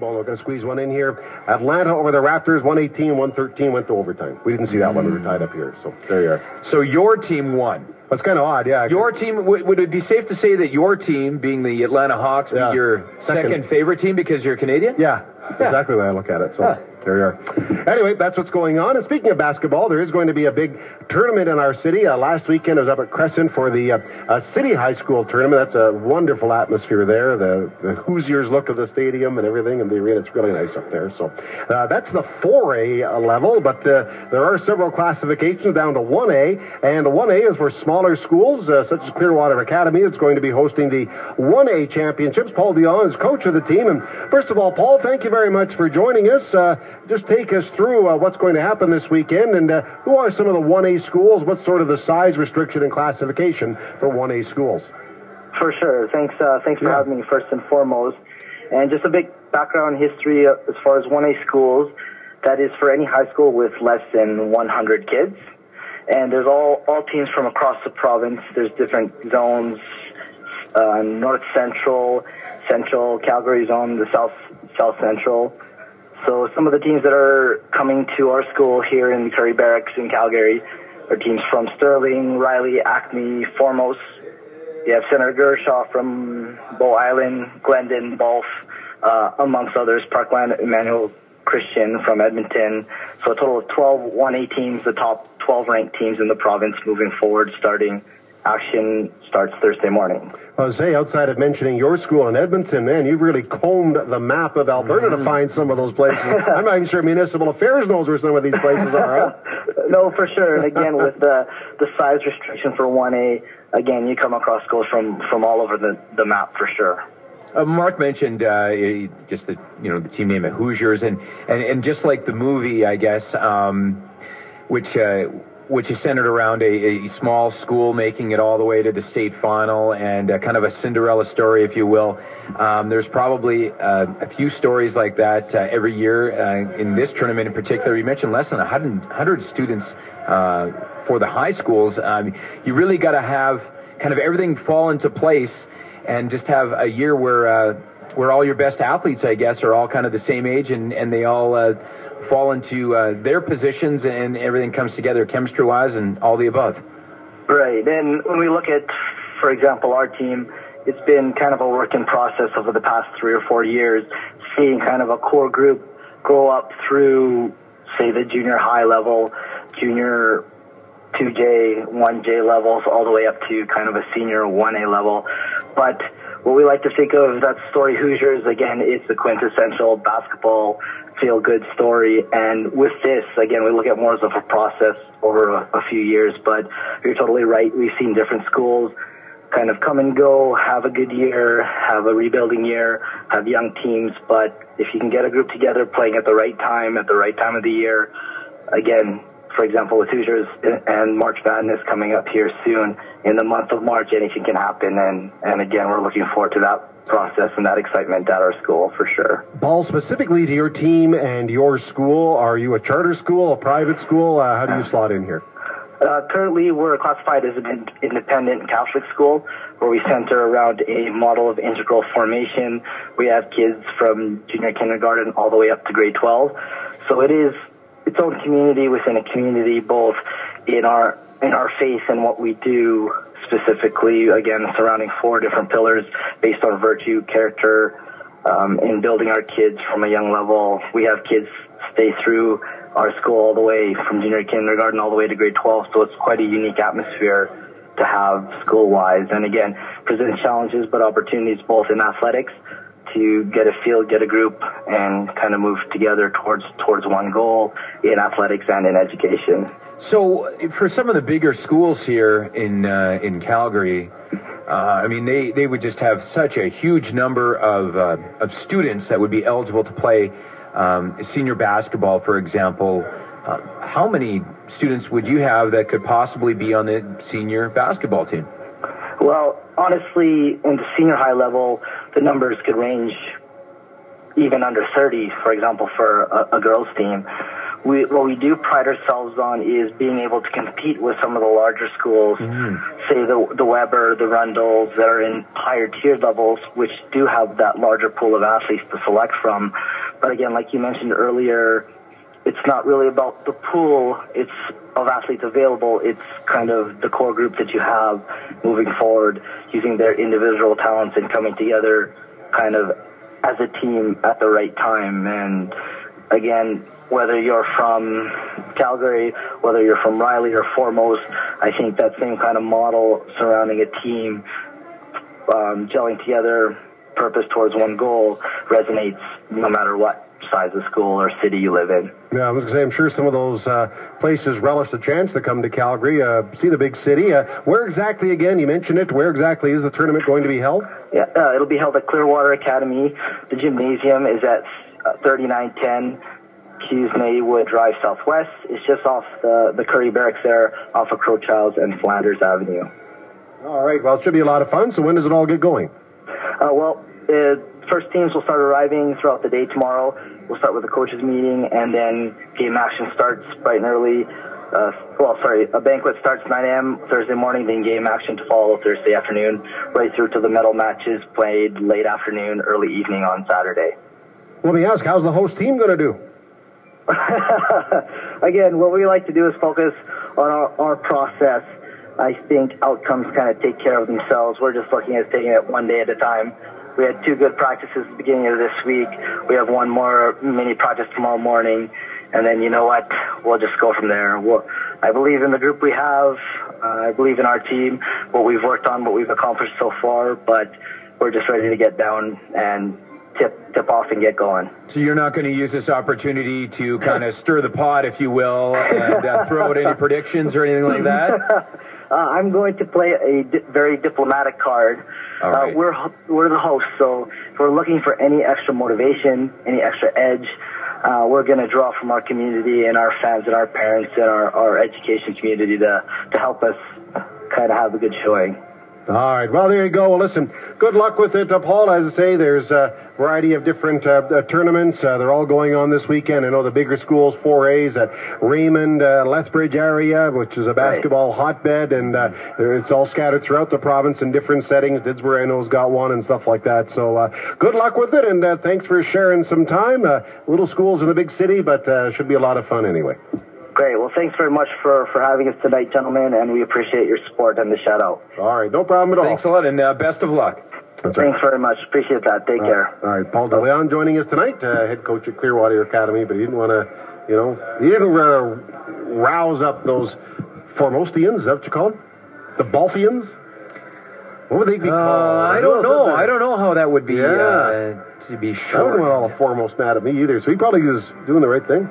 We're going to squeeze one in here. Atlanta over the Raptors, 118-113, went to overtime. We didn't see that one. We were tied up here, so there you are. So your team won. That's kind of odd, yeah. Your team, would it be safe to say that your team, being the Atlanta Hawks, be your second favorite team because you're Canadian? Yeah, exactly the way I look at it. So there you are. Anyway, that's what's going on. And speaking of basketball, there is going to be a big tournament in our city. Last weekend I was up at Crescent for the City High School tournament. That's a wonderful atmosphere there. The Hoosiers look at the stadium and everything, and the arena, it's really nice up there. So that's the 4A level, but there are several classifications down to 1A, and 1A is for smaller schools, such as Clearwater Academy. It's going to be hosting the 1A championships. Paul Dion is coach of the team. And first of all, Paul, thank you very much for joining us. Just take us through what's going to happen this weekend, and who are some of the 1A schools? What's sort of the size restriction and classification for 1A schools? For sure. Thanks for having me, first and foremost. And just a big background history as far as 1A schools. That is for any high school with less than 100 kids. And there's all teams from across the province. There's different zones, North Central, Central, Calgary zone, the South Central. So some of the teams that are coming to our school here in Curry Barracks in Calgary are teams from Sterling, Riley, Acme, Foremost. You have Senator Gershaw from Bow Island, Glendon, Balf, amongst others, Parkland, Emmanuel Christian from Edmonton. So a total of 12 1A teams, the top 12 ranked teams in the province moving forward. Action starts Thursday morning. I was saying, outside of mentioning your school in Edmonton, man, you've really combed the map of Alberta to find some of those places. I'm not even sure Municipal Affairs knows where some of these places are. No, for sure. And again, with the size restriction for 1A, again, you come across schools from all over the map for sure. Mark mentioned just the team name at Hoosiers, and just like the movie, I guess, which is centered around a small school making it all the way to the state final, and kind of a Cinderella story, if you will. There's probably a few stories like that every year in this tournament in particular. You mentioned less than 100 students for the high schools. You really got to have kind of everything fall into place and just have a year where all your best athletes, I guess, are all kind of the same age, and they all fall into their positions, and everything comes together chemistry-wise and all the above. Right, and when we look at, for example, our team, it's been kind of a working process over the past 3 or 4 years, seeing kind of a core group grow up through, say, the junior high level, junior 2J, 1J levels, all the way up to kind of a senior 1A level. But what we like to think of, that story Hoosiers, again, it's the quintessential basketball feel-good story. And with this, again, we look at more as of a process over a few years. But you're totally right. We've seen different schools kind of come and go, have a good year, have a rebuilding year, have young teams. But if you can get a group together playing at the right time of the year, again, for example, with Hoosiers and March Madness coming up here soon, in the month of March, anything can happen. And again, we're looking forward to that process and that excitement at our school for sure. Paul, specifically to your team and your school, are you a charter school, a private school? How do you slot in here? Currently, we're classified as an independent Catholic school where we center around a model of integral formation. We have kids from junior kindergarten all the way up to grade 12. So it is its own community within a community, both in our faith and what we do, specifically, again, surrounding 4 different pillars based on virtue, character, in building our kids from a young level. We have kids stay through our school all the way from junior kindergarten all the way to grade 12, so it's quite a unique atmosphere to have school-wise. And again, presents challenges but opportunities both in athletics to get a field, get a group, and kind of move together towards one goal in athletics and in education. So for some of the bigger schools here in Calgary, I mean, they would just have such a huge number of students that would be eligible to play senior basketball, for example. How many students would you have that could possibly be on the senior basketball team? Well, honestly, in the senior high level, the numbers could range even under 30, for example, for a girls' team. what we do pride ourselves on is being able to compete with some of the larger schools, say the Weber, the Rundles, that are in higher tier levels, which do have that larger pool of athletes to select from. But again, like you mentioned earlier, it's not really about the pool of athletes available. It's kind of the core group that you have moving forward, using their individual talents and coming together kind of as a team at the right time. And again, whether you're from Calgary, whether you're from Riley or Foremost, I think that same kind of model surrounding a team, gelling together, purpose towards one goal, resonates no matter what size of school or city you live in. Yeah, I was going to say, I'm sure some of those places relish the chance to come to Calgary, see the big city. Where exactly, again, you mentioned it, where exactly is the tournament going to be held? Yeah, it'll be held at Clearwater Academy. The gymnasium is at 3910 Maywood Drive Southwest. It's just off the Curry Barracks there, off of Crowchilds and Flanders Avenue. All right, well, it should be a lot of fun. So when does it all get going? First teams will start arriving throughout the day tomorrow. We'll start with the coaches meeting, and then game action starts bright and early. A banquet starts 9 a.m. Thursday morning, then game action to follow Thursday afternoon, right through to the medal matches played late afternoon, early evening on Saturday. Let me ask, how's the host team going to do? Again, what we like to do is focus on our process. I think outcomes kind of take care of themselves. We're just looking at taking it one day at a time. We had 2 good practices at the beginning of this week. We have 1 more mini practice tomorrow morning. And then, you know what, we'll just go from there. I believe in the group we have. I believe in our team, what we've worked on, what we've accomplished so far. But we're just ready to get down and tip off and get going. So you're not going to use this opportunity to kind of stir the pot, if you will, and throw out any predictions or anything like that? I'm going to play a very diplomatic card. Right. We're the hosts, so if we're looking for any extra motivation, any extra edge, we're going to draw from our community and our fans and our parents and our education community to help us kind of have a good showing. All right. Well, there you go. Well, listen, good luck with it, Paul. As I say, there's a variety of different tournaments. They're all going on this weekend. I know the bigger schools, 4As at Raymond, Lethbridge area, which is a basketball hotbed, and it's all scattered throughout the province in different settings. Didsbury, I know, has got one and stuff like that. So good luck with it, and thanks for sharing some time. Little schools in a big city, but should be a lot of fun anyway. Great. Well, thanks very much for having us tonight, gentlemen, and we appreciate your support and the shout-out. All right. No problem at all. Thanks a lot, and best of luck. That's Thanks very much. Appreciate that. Take care. All right. Paul DeLeon joining us tonight, head coach at Clearwater Academy, but he didn't want to, he didn't rouse up those Formostians. Is that what you call them? The Balfians? What would they be called? I don't know. I don't know how that would be, to be I sure. wouldn't want all the Foremost mad at me either, so he probably was doing the right thing.